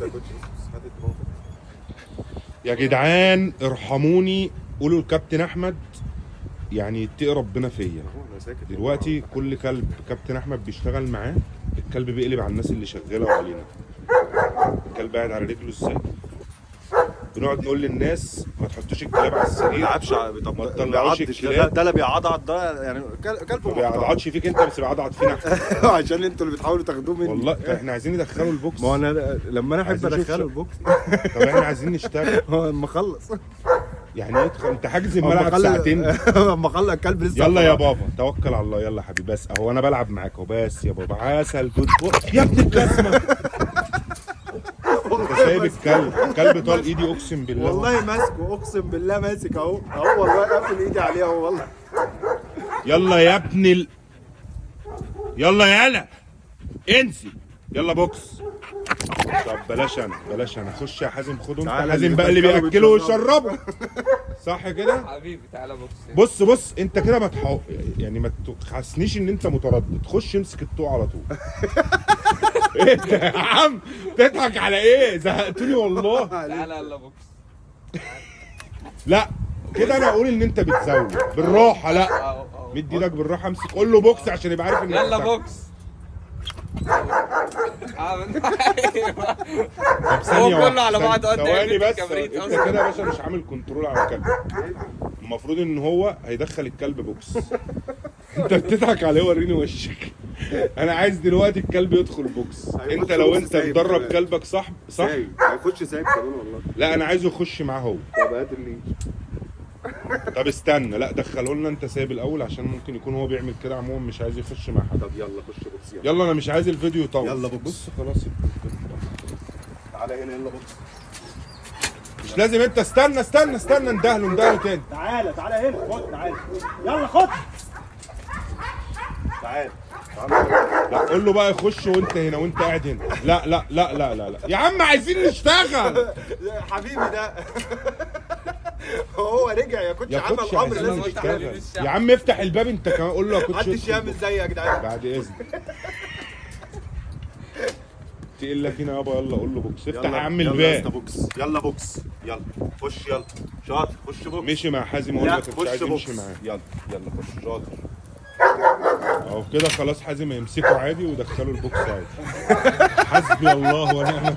يا كوتش هات التليفون. يا جدعان ارحموني، قولوا الكابتن احمد يعني يتقي ربنا فيا. انا ساكت دلوقتي كل كلب كابتن احمد بيشتغل معاه الكلب بيقلب على الناس اللي شغاله وعلينا. الكلب قاعد على رجله ازاي؟ بنقعد نقول للناس ما تحطوش الكلاب على ما السرير، بيلعبش. طب ما تطلعوش الكلاب. ده اللي بيعضعض ده يعني كلب ما بيعضعضش فيك انت، بس بيعضعض فينا احنا. عشان انتوا اللي بتحاولوا تاخدوه مني. والله احنا عايزين ندخله البوكس. ما هو انا لما انا احب عايزين نشوف ادخله البوكس طب احنا عايزين نشتغل. هو اما اخلص يعني ايه انت حاجز الملعب ساعتين؟ اما اخلص الكلب لسه. يلا يا بابا توكل على الله، يلا يا حبيبي. بس اهو انا بلعب معاك اهو. بس يا بابا عسل جود يا ابن الجزمه. انت سايب الكلب طال ايدي اقسم بالله. والله ماسكه اقسم بالله ماسك اهو والله قافل ايدي عليه اهو والله. يلا يا ابن يلا يالا انسي يلا بوكس. طب بلاش انا خش يا حازم، خده انت. تعالى حازم اللي بقى اللي بيأكله بياكله ويشربه. ويشربه صح كده؟ حبيبي تعالى بوكس. بص انت كده ما يعني ما تحسنيش ان انت متردد. خش امسك الطوق على طول. ايه ده يا عم؟ تضحك على ايه؟ زهقتوني والله. تعالى يلا بوكس. لا كده انا اقول ان انت بتزود بالراحه. لا اهو مد ايدك بالراحه، امسك قول له بوكس عشان يبقى عارف ان يلا انت. بوكس. طب ثانية هو كله واحدة، على بعض قد ثواني ايه بس. الكبريت انت أصلاً. كده يا باشا مش عامل كنترول على الكلب. المفروض ان هو هيدخل الكلب بوكس. انت بتضحك عليه، وريني وشك. انا عايز دلوقتي الكلب يدخل بوكس. انت لو انت مدرب كلبك صح هيخش سايب كمان والله. لا انا عايزه يخش معاه هو. طب هات اللي طب استنى، لا دخله لنا انت سايب الاول، عشان ممكن يكون هو بيعمل كده عموما مش عايز يخش مع حد. طب يلا خش بوكس يلا انا مش عايز الفيديو يطول. يلا بوكس. بص خلاص. تعالى هنا يلا بوكس. مش لازم انت استنى ندهله تاني. تعالى هنا خد تعالى يلا خد. تعالى لا قول له بقى يخش وانت هنا وانت قاعد هنا. لا لا لا لا لا لا يا عم عايزين نشتغل. حبيبي ده هو رجع يا كوتش، يا عمل كوتش امر عايزين لازم نشتغل. يشتغل. يا عم افتح الباب انت كمان، قول له يا كوتش محدش ادخل. يعمل زيي يا جدعان. بعد اذنك تقل لك هنا يابا. يلا قول له بوكس. افتح يا عم يلا يا اسطى الباب. بوكس. يلا بوكس يلا خش يلا شاطر. خش بوكس. مشي مع حازم اقول لا لك مش خش عايز بوكس. يمشي معاه. يلا خش شاطر. اهو كده خلاص حازم هيمسكه عادي ويدخله البوكس عادي. حسبي الله ونعم